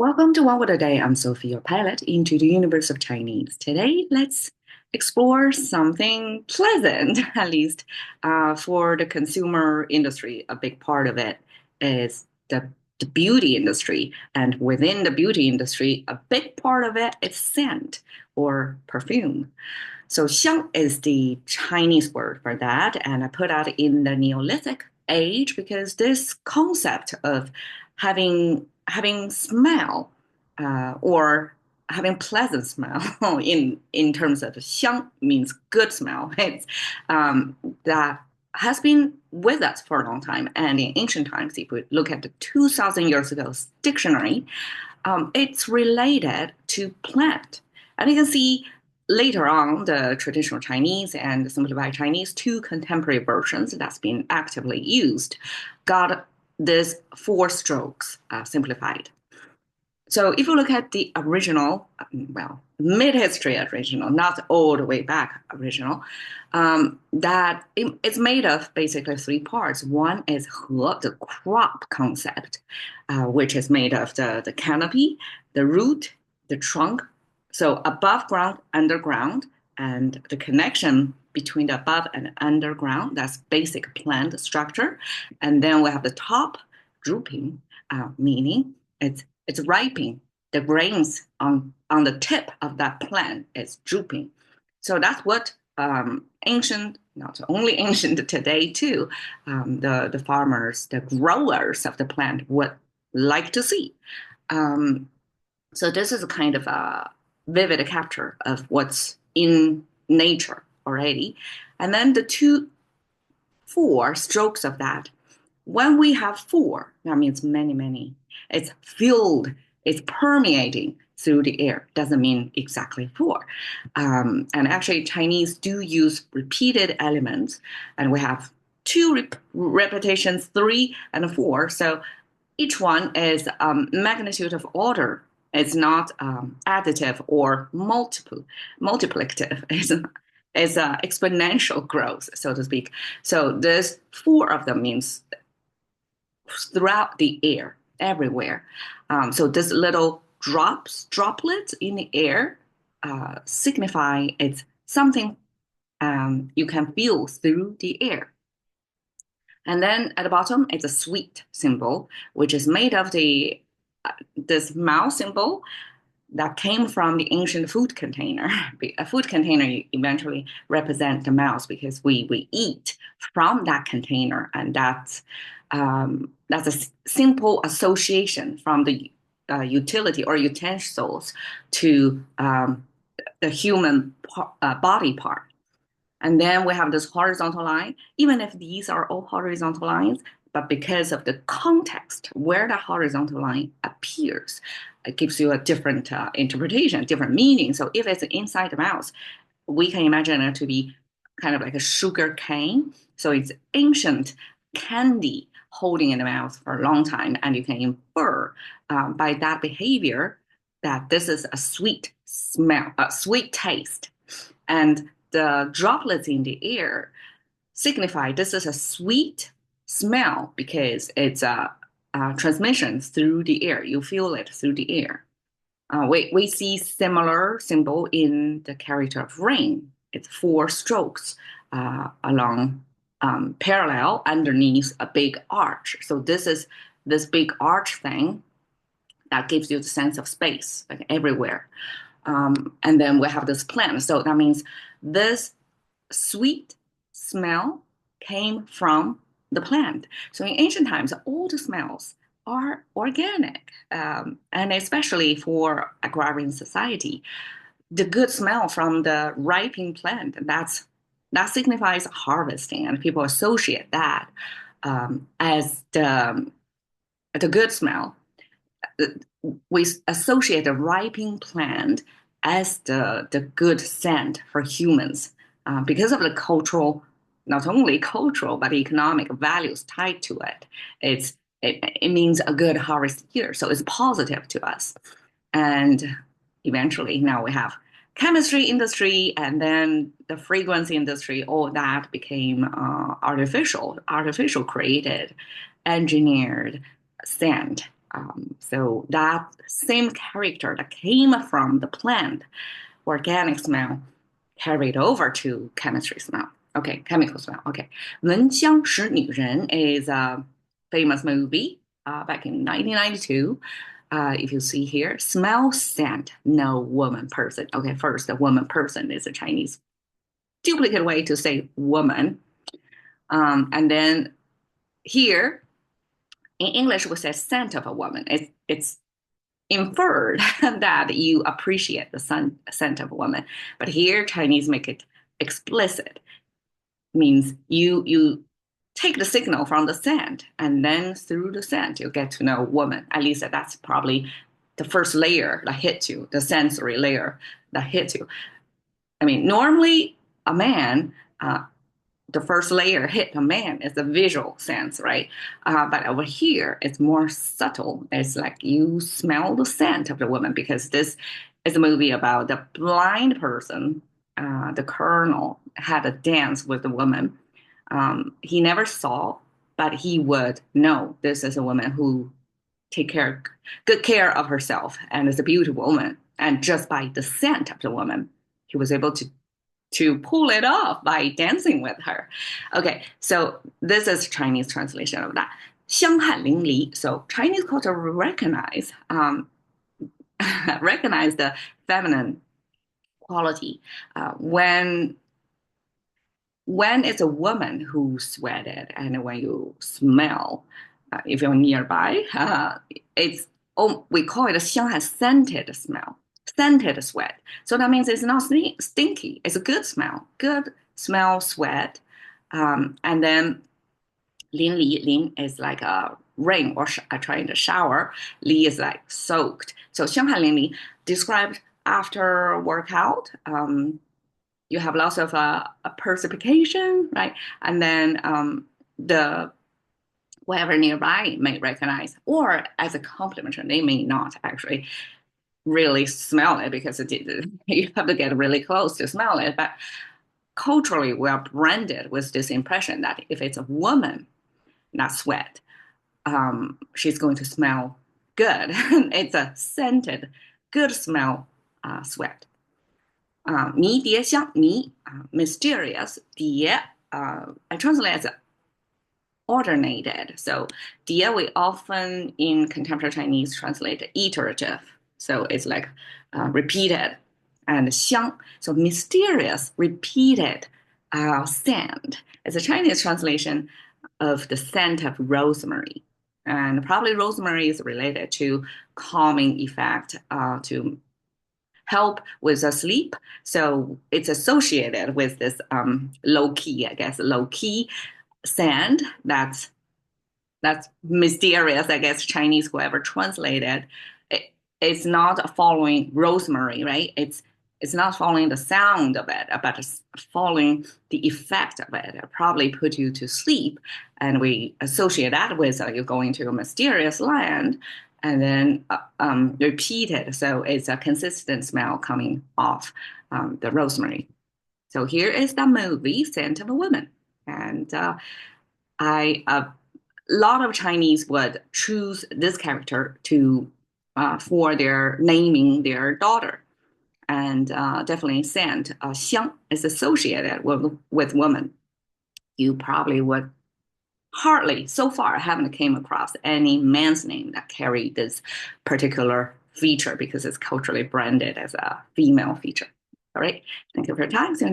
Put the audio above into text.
Welcome to One Word a Day. I'm Sophie, your pilot into the universe of Chinese. Today, let's explore something pleasant, at least for the consumer industry. A big part of it is the beauty industry. And within the beauty industry, a big part of it is scent or perfume. So, xiang is the Chinese word for that. And I put that in the Neolithic age because this concept of having smell or having pleasant smell in terms of 香 means good smell. It's that has been with us for a long time. And in ancient times, if we look at the 2,000 years ago dictionary, it's related to plant. And you can see later on the traditional Chinese and simplified Chinese, two contemporary versions that's been actively used, got this four strokes simplified. So if you look at the original, well, mid-history original, not all the way back original, it's made of basically three parts. One is he, the crop concept, which is made of the canopy, the root, the trunk, so above ground, underground, and the connection between the above and underground, that's basic plant structure. And then we have the top drooping, meaning it's ripening. The grains on the tip of that plant is drooping. So that's what ancient, not only ancient today too, the farmers, the growers of the plant would like to see. Um, so this is a kind of a vivid capture of what's in nature already. And then the four strokes of that. When we have four, that means many, many. It's filled, it's permeating through the air. Doesn't mean exactly four. And actually, Chinese do use repeated elements, and we have two repetitions, three and four. So each one is magnitude of order. It's not additive or multiplicative. It's exponential growth, so to speak. So this four of them means throughout the air, everywhere. So these little droplets in the air signify it's something you can feel through the air. And then at the bottom, it's a sweet symbol, which is made of this mouth symbol that came from the ancient food container. A food container eventually represents the mouth because we eat from that container, and that's a simple association from the utility or utensils to the human body part. And then we have this horizontal line, even if these are all horizontal lines, but because of the context where the horizontal line appears, it gives you a different interpretation, different meaning. So if it's inside the mouth, we can imagine it to be kind of like a sugar cane. So it's ancient candy holding in the mouth for a long time. And you can infer by that behavior that this is a sweet smell, a sweet taste. And the droplets in the air signify this is a sweet smell because it's a transmission through the air. You feel it through the air. We see similar symbol in the character of rain. It's four strokes along parallel underneath a big arch. So this is this big arch thing that gives you the sense of space, like everywhere. And then we have this plant. So that means this sweet smell came from the plant. So in ancient times, all the smells are organic, and especially for agrarian society, the good smell from the ripening plant that signifies harvesting, and people associate that as the good smell. We associate the ripening plant as the good scent for humans because of the cultural, not only cultural, but economic values tied to it. It means a good harvest year. So it's positive to us. And eventually now we have chemistry industry and then the fragrance industry, all that became artificial created, engineered scent So that same character that came from the plant, organic smell, carried over to chemistry smell. Okay, chemical smell. Okay. 闻香识女人 is a famous movie back in 1992. If you see here, smell scent, no woman person. Okay, first, the woman person is a Chinese duplicate way to say woman. And then here in English, we say scent of a woman. It's inferred that you appreciate the scent of a woman. But here, Chinese make it explicit, means you take the signal from the scent, and then through the scent, you get to know woman. At least that's probably the first layer that hits you, the sensory layer that hits you. I mean, normally a man, the first layer hit a man is the visual sense, right? But over here, it's more subtle. It's like you smell the scent of the woman because this is a movie about the blind person. The colonel had a dance with the woman. He never saw, but he would know this is a woman who good care of herself and is a beautiful woman. And just by the scent of the woman, he was able to pull it off by dancing with her. Okay, so this is Chinese translation of that. 香汗淋漓. So Chinese culture recognize the feminine quality when it's a woman who sweated and when you smell, if you're nearby, we call it a 香汗 scented smell, scented sweat. So that means it's not stinky. It's a good smell, sweat. And then 淋is like a rain or trying to shower. 淋 is like soaked. So 香汗淋漓 described after workout. You have lots of a precipitation, right? And then the whoever nearby may recognize, or as a compliment, they may not actually really smell it because you have to get really close to smell it. But culturally, we are branded with this impression that if it's a woman, not sweat, she's going to smell good. It's a scented, good smell sweat. 迷迭香, mysterious, 蝶, I translate as ordinated. So 蝶 we often in contemporary Chinese translate iterative. So it's like repeated. And 香, so mysterious, repeated scent. It's a Chinese translation of the scent of rosemary. And probably rosemary is related to calming effect, to help with the sleep. So it's associated with this low key scent that's mysterious, I guess, Chinese, whoever translated. It's not following rosemary, right? It's not following the sound of it, but it's following the effect of it. It probably put you to sleep. And we associate that with you going to a mysterious land and then repeated. So it's a consistent smell coming off the rosemary. So here is the movie, Scent of a Woman. And a lot of Chinese would choose this character for their naming their daughter. And definitely scent, 香 is associated with woman. You probably would hardly, so far, haven't came across any man's name that carried this particular feature because it's culturally branded as a female feature. All right. Thank you for your time. See you